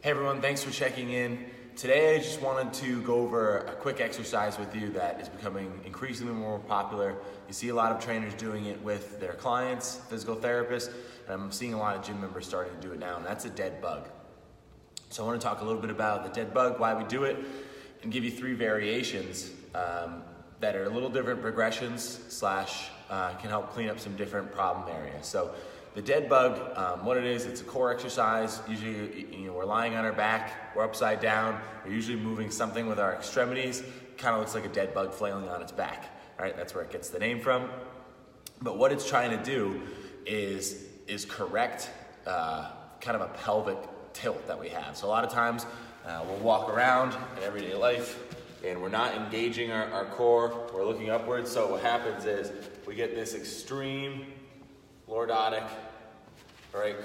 Hey everyone, thanks for checking in. Today I just wanted to go over a quick exercise with you that is becoming increasingly more popular. You see a lot of trainers doing it with their clients, physical therapists, and I'm seeing a lot of gym members starting to do it now, and that's a dead bug. So I want to talk a little bit about the dead bug, why we do it, and give you 3 variations that are a little different progressions can help clean up some different problem areas. So the dead bug, what it is, it's a core exercise. Usually, we're lying on our back, we're upside down, we're usually moving something with our extremities. Kind of looks like a dead bug flailing on its back. All right, that's where it gets the name from. But what it's trying to do is correct kind of a pelvic tilt that we have. So a lot of times we'll walk around in everyday life and we're not engaging our core, we're looking upwards. So what happens is we get this extreme lordotic,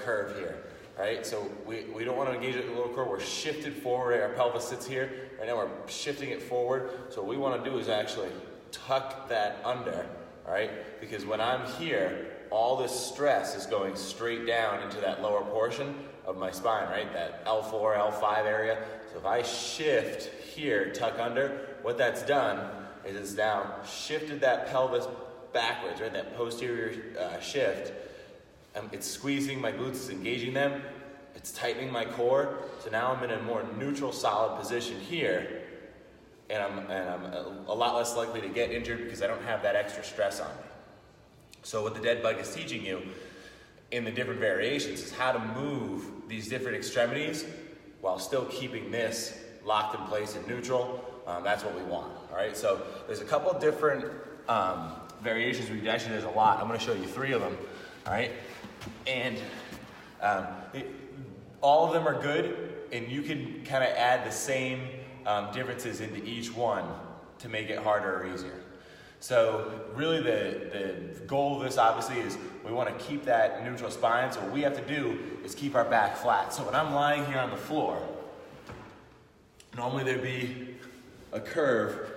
curve here, right? So we don't want to engage the lower core, we're shifted forward, our pelvis sits here, right now we're shifting it forward. So what we want to do is actually tuck that under, right? Because when I'm here, all this stress is going straight down into that lower portion of my spine, right? That L4, L5 area. So if I shift here, tuck under, what that's done is it's now shifted that pelvis backwards, right? That posterior shift. It's squeezing my glutes, it's engaging them, it's tightening my core. So now I'm in a more neutral, solid position here, and I'm a lot less likely to get injured because I don't have that extra stress on me. So what the dead bug is teaching you in the different variations is how to move these different extremities while still keeping this locked in place and neutral. That's what we want, all right? So there's a couple different variations. There's a lot. I'm gonna show you 3 of them, all right? And all of them are good, and you can kind of add the same differences into each one to make it harder or easier. So really the goal of this obviously is we want to keep that neutral spine. So what we have to do is keep our back flat. So when I'm lying here on the floor, normally there'd be a curve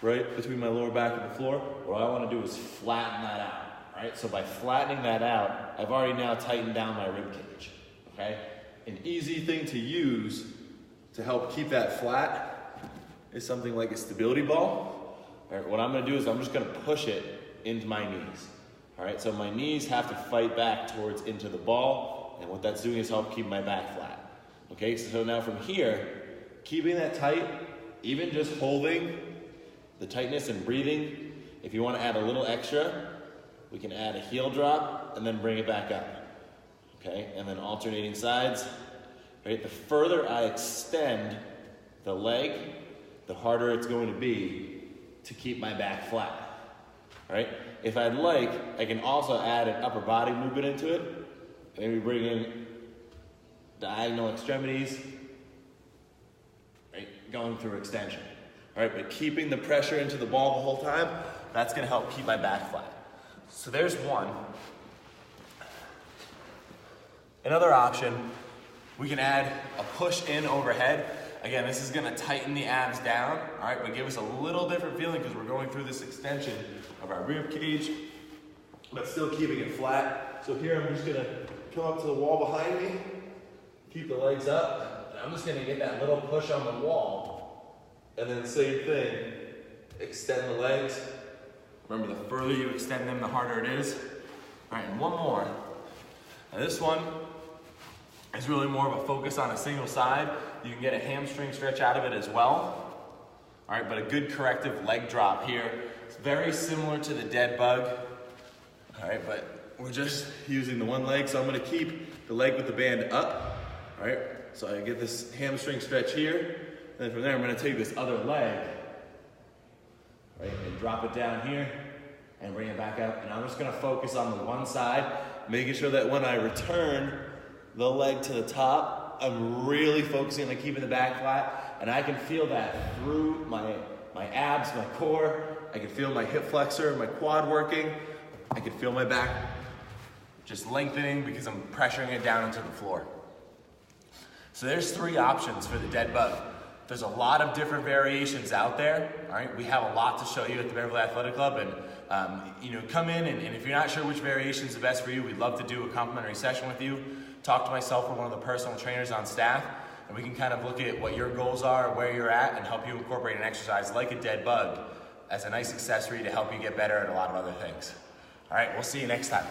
right between my lower back and the floor. What I want to do is flatten that out. Right? So by flattening that out, I've already now tightened down my rib cage, okay? An easy thing to use to help keep that flat is something like a stability ball. All right, what I'm gonna do is I'm just gonna push it into my knees. All right, so my knees have to fight back towards into the ball, and what that's doing is help keep my back flat. Okay, so now from here, keeping that tight, even just holding the tightness and breathing, if you wanna add a little extra, we can add a heel drop and then bring it back up, okay? And then alternating sides, right? The further I extend the leg, the harder it's going to be to keep my back flat, right? If I'd like, I can also add an upper body movement into it. Maybe bring in diagonal extremities, right? Going through extension, all right? But keeping the pressure into the ball the whole time, that's gonna help keep my back flat. So there's one. Another option, we can add a push in overhead. Again, this is gonna tighten the abs down, all right, but give us a little different feeling because we're going through this extension of our rib cage, but still keeping it flat. So here I'm just gonna come up to the wall behind me, keep the legs up, and I'm just gonna get that little push on the wall. And then same thing, extend the legs. Remember, the further you extend them, the harder it is. All right, and one more. Now this one is really more of a focus on a single side. You can get a hamstring stretch out of it as well. All right, but a good corrective leg drop here. It's very similar to the dead bug. All right, but we're just using the one leg, so I'm gonna keep the leg with the band up. All right, so I get this hamstring stretch here. And then from there, I'm gonna take this other leg, right, and drop it down here and bring it back up. And I'm just gonna focus on the one side, making sure that when I return the leg to the top, I'm really focusing on keeping the back flat, and I can feel that through my abs, my core. I can feel my hip flexor, my quad working. I can feel my back just lengthening because I'm pressuring it down into the floor. So there's 3 options for the dead bug. There's a lot of different variations out there, all right? We have a lot to show you at the Beverly Athletic Club, and come in, and if you're not sure which variation is the best for you, we'd love to do a complimentary session with you. Talk to myself or one of the personal trainers on staff, and we can kind of look at what your goals are, where you're at, and help you incorporate an exercise like a dead bug as a nice accessory to help you get better at a lot of other things. All right, we'll see you next time.